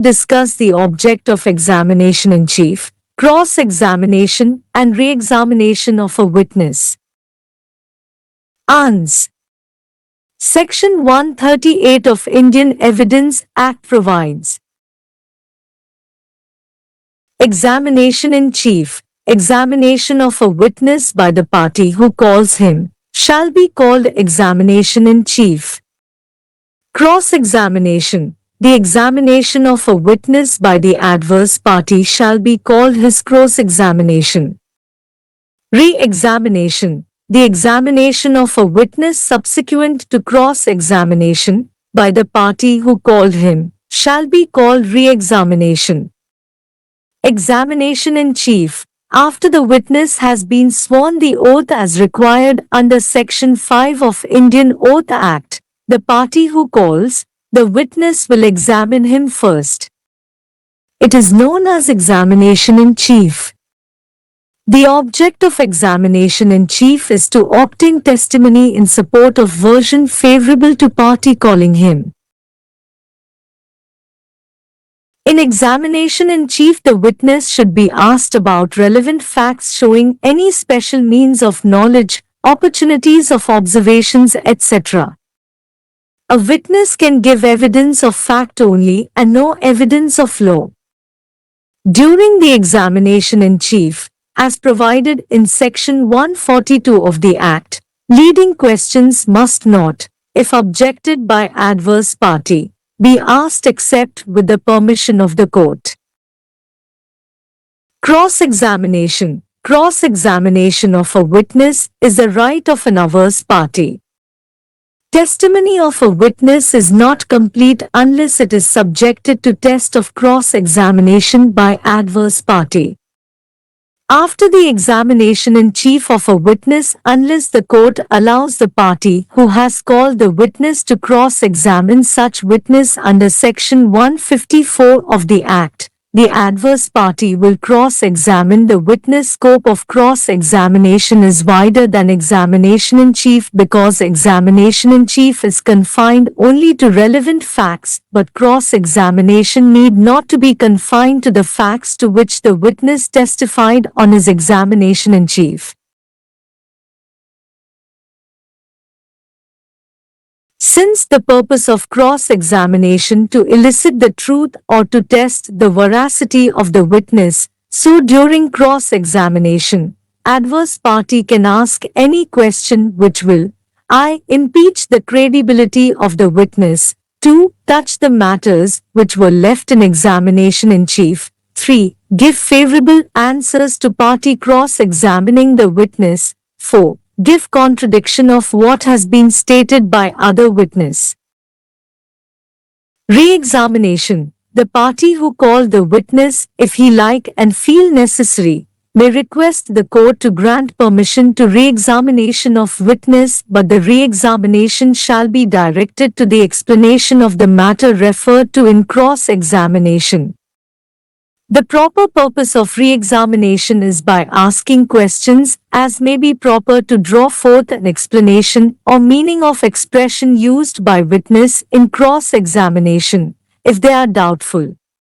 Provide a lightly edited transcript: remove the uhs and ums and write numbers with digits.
discuss the object of examination in chief, cross-examination and re-examination of a witness. Ans. Section 138 of Indian Evidence Act provides examination in chief. Examination of a witness by the party who calls him shall be called examination in chief. Cross-examination. The examination of a witness by the adverse party shall be called his cross-examination. Re-examination. The examination of a witness subsequent to cross-examination by the party who called him shall be called re-examination. Examination in chief. After the witness has been sworn the oath as required under Section 5 of Indian Oath Act, the party who calls the witness will examine him first. It is known as examination in chief. The object of examination in chief is to obtain testimony in support of version favorable to party calling him. In examination in chief, the witness should be asked about relevant facts showing any special means of knowledge, opportunities of observations, etc. A witness can give evidence of fact only and no evidence of law. During the examination in chief, as provided in Section 142 of the Act, leading questions must not, if objected by adverse party, be asked except with the permission of the court. Cross-examination. Cross-examination of a witness is the right of an adverse party. Testimony of a witness is not complete unless it is subjected to test of cross-examination by adverse party. After the examination in chief of a witness, unless the court allows the party who has called the witness to cross-examine such witness under Section 154 of the Act, the adverse party will cross-examine the witness. Scope of cross-examination is wider than examination in chief because examination in chief is confined only to relevant facts, but cross-examination need not to be confined to the facts to which the witness testified on his examination in chief. Since the purpose of cross-examination to elicit the truth or to test the veracity of the witness, so during cross-examination, adverse party can ask any question which will I. Impeach the credibility of the witness, 2. Touch the matters which were left in examination in chief, 3. Give favorable answers to party cross-examining the witness, 4. Give contradiction of what has been stated by other witness. Re-examination. The party who called the witness, if he like and feel necessary, may request the court to grant permission to re-examination of witness, but the re-examination shall be directed to the explanation of the matter referred to in cross-examination. The proper purpose of re-examination is by asking questions, as may be proper to draw forth an explanation or meaning of expression used by witness in cross-examination, if they are doubtful.